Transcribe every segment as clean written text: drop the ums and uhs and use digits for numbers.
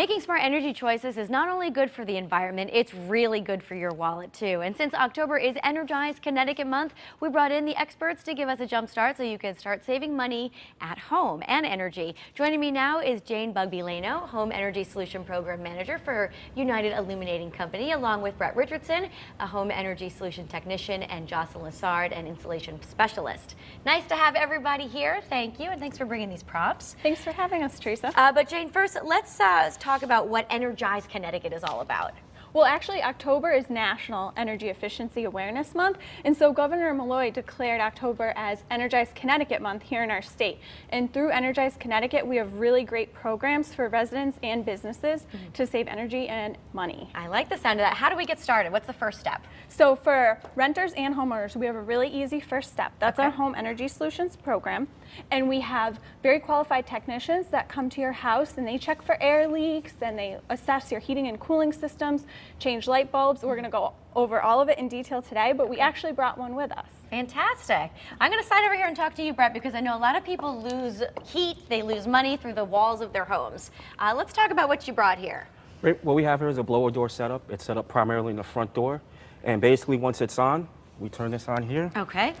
Making smart energy choices is not only good for the environment, it's really good for your wallet too. And since October is Energize Connecticut Month, we brought in the experts to give us a jump start so you can start saving money at home and energy. Joining me now is Jane Bugby-Lano, Home Energy Solution Program Manager for United Illuminating Company, along with Brett Richardson, a Home Energy Solution Technician, and Jocelyn Lassard, an Installation Specialist. Nice to have everybody here. Thank you, and thanks for bringing these props. Thanks for having us, Teresa. But Jane, first, let's talk about what Energize Connecticut is all about. Well, actually, October is National Energy Efficiency Awareness Month, and so Governor Malloy declared October as Energize Connecticut Month here in our state. And through Energize Connecticut, we have really great programs for residents and businesses to save energy and money. I like the sound of that. How do we get started? What's the first step? So for renters and homeowners, we have a really easy first step. That's our Home Energy Solutions program. And we have very qualified technicians that come to your house and they check for air leaks and they assess your heating and cooling systems, change light bulbs. We're going to go over all of it in detail today, but we actually brought one with us. Fantastic. I'm going to slide over here and talk to you, Brett, because I know a lot of people lose heat, they lose money through the walls of their homes. Let's talk about what you brought here. Right, what we have here is a blower door setup. It's set up primarily in the front door. And basically once it's on, we turn this on here. Okay.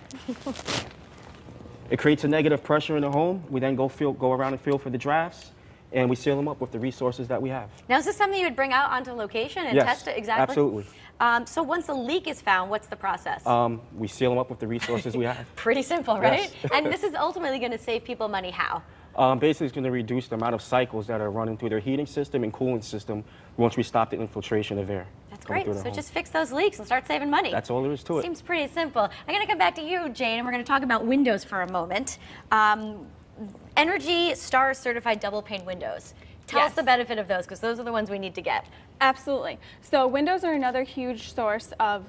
It creates a negative pressure in the home. We then go around and feel for the drafts, and we seal them up with the resources that we have. Now, is this something you would bring out onto location and test it? Exactly. Absolutely. So once a leak is found, what's the process? We seal them up with the resources we have. Pretty simple, right? Yes. And this is ultimately going to save people money. How? Basically, it's going to reduce the amount of cycles that are running through their heating system and cooling system once we stop the infiltration of air. That's great. So just fix those leaks and start saving money. That's all there is to it. Seems pretty simple. I'm going to come back to you, Jane, and we're going to talk about windows for a moment. Energy Star certified double pane windows. Tell us the benefit of those, because those are the ones we need to get. Absolutely. So windows are another huge source of,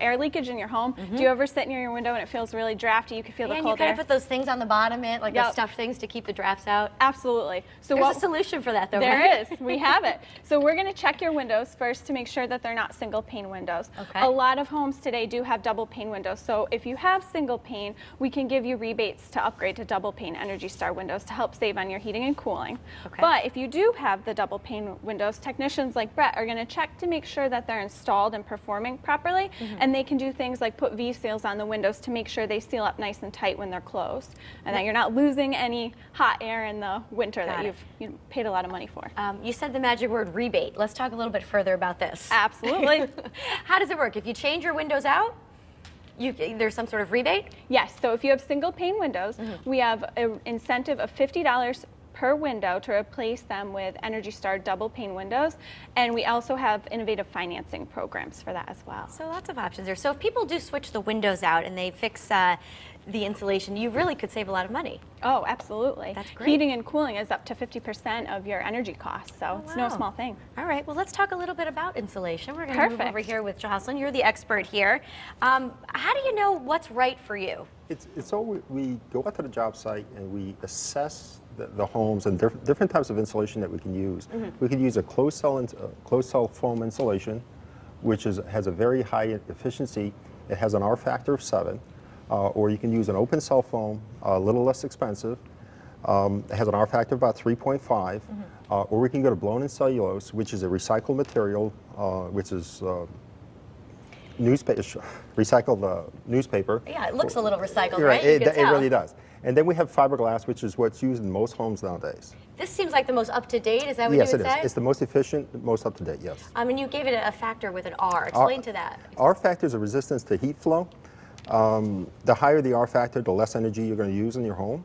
air leakage in your home. Do you ever sit near your window and it feels really drafty? You can feel the cold air. And you kind of put those things on the bottom, like the stuffed things to keep the drafts out. Absolutely. So there's a solution for that, though, right? There is. We have it. So we're going to check your windows first to make sure that they're not single pane windows. Okay. A lot of homes today do have double pane windows. So if you have single pane, we can give you rebates to upgrade to double pane Energy Star windows to help save on your heating and cooling. Okay. But if you do have the double pane windows, technicians like Brett are going to check to make sure that they're installed and performing properly, and they can do things like put V-seals on the windows to make sure they seal up nice and tight when they're closed, and that you're not losing any hot air in the winter that you've paid a lot of money for. You said the magic word rebate. Let's talk a little bit further about this. Absolutely. How does it work? If you change your windows out, there's some sort of rebate? Yes. So if you have single pane windows, we have an incentive of $50 per window to replace them with Energy Star double pane windows, and we also have innovative financing programs for that as well. So lots of options there. So if people do switch the windows out and they fix the insulation, you really could save a lot of money. Oh, absolutely. That's great. Heating and cooling is up to 50% of your energy costs, so it's no small thing. All right, well, let's talk a little bit about insulation. We're going to move over here with Jocelyn. You're the expert here. How do you know what's right for you? It's all we go out to the job site and we assess the homes and different types of insulation that we can use. We can use a closed cell foam insulation, which has a very high efficiency. It has an R factor of 7. Or you can use an open cell foam, a little less expensive. It has an R factor of about 3.5. Or we can go to blown-in cellulose, which is a recycled material, which is recycled newspaper. Yeah, it looks a little recycled, You're right? It really does. And then we have fiberglass, which is what's used in most homes nowadays. This seems like the most up-to-date. Is that what you would say? Yes, it is. It's the most efficient, most up-to-date, yes. And you gave it a factor with an R. Explain to that. R factor is a resistance to heat flow. The higher the R factor, the less energy you're going to use in your home.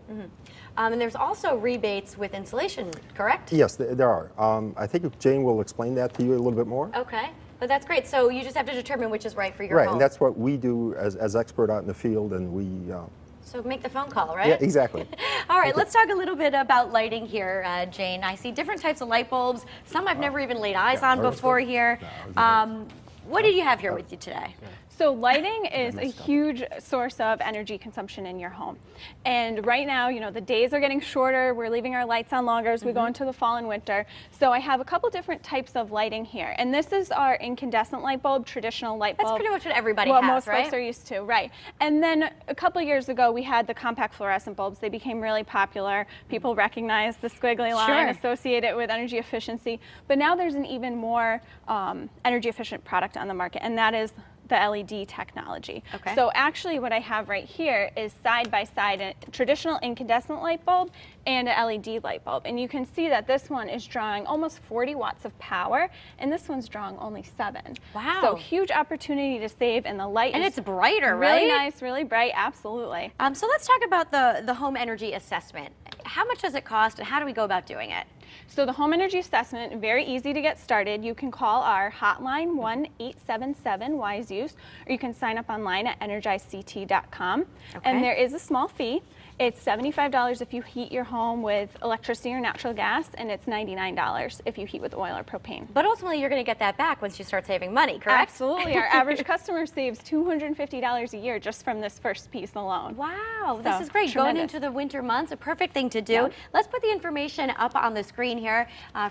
And there's also rebates with insulation, correct? Yes, there are. I think Jane will explain that to you a little bit more. Okay, but that's great. So you just have to determine which is right for your home. Right, and that's what we do as expert out in the field, and we... So make the phone call, right? Yeah, exactly. All right, let's talk a little bit about lighting here, Jane. I see different types of light bulbs. Some I've never even laid eyes on before here. What do you have here with you today? So lighting is a huge source of energy consumption in your home. And right now, you know, the days are getting shorter. We're leaving our lights on longer as we go into the fall and winter. So I have a couple different types of lighting here. And this is our incandescent light bulb, traditional light bulb. That's pretty much what everybody what has, most right? folks are used to, right. And then a couple years ago, we had the compact fluorescent bulbs. They became really popular. People recognize the squiggly line, associate it with energy efficiency. But now there's an even more energy efficient product on the market, and that is the LED technology. Okay. So actually what I have right here is side by side a traditional incandescent light bulb and an LED light bulb. And you can see that this one is drawing almost 40 watts of power and this one's drawing only 7. Wow. So huge opportunity to save, and the light And is it's brighter, really right? nice, really bright, absolutely. So let's talk about the home energy assessment. How much does it cost and how do we go about doing it? So the home energy assessment, very easy to get started. You can call our hotline 1-877-WISE-USE, or you can sign up online at energizect.com. Okay. And there is a small fee. It's $75 if you heat your home with electricity or natural gas, and it's $99 if you heat with oil or propane. But ultimately, you're going to get that back once you start saving money, correct? Absolutely. Our average customer saves $250 a year just from this first piece alone. Wow, So, this is great. tremendous. Going into the winter months, a perfect thing to do. Yep. Let's put the information up on the screen here.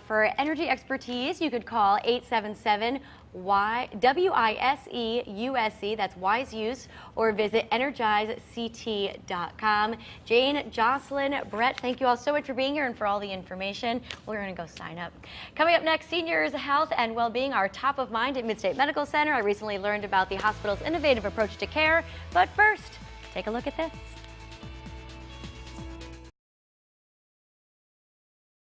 For energy expertise, you could call 877 WISE-USE, that's Wise Use, or visit EnergizeCT.com. Jane, Jocelyn, Brett, thank you all so much for being here and for all the information. We're going to go sign up. Coming up next, seniors' health and well-being are top of mind at Midstate Medical Center. I recently learned about the hospital's innovative approach to care, but first, take a look at this.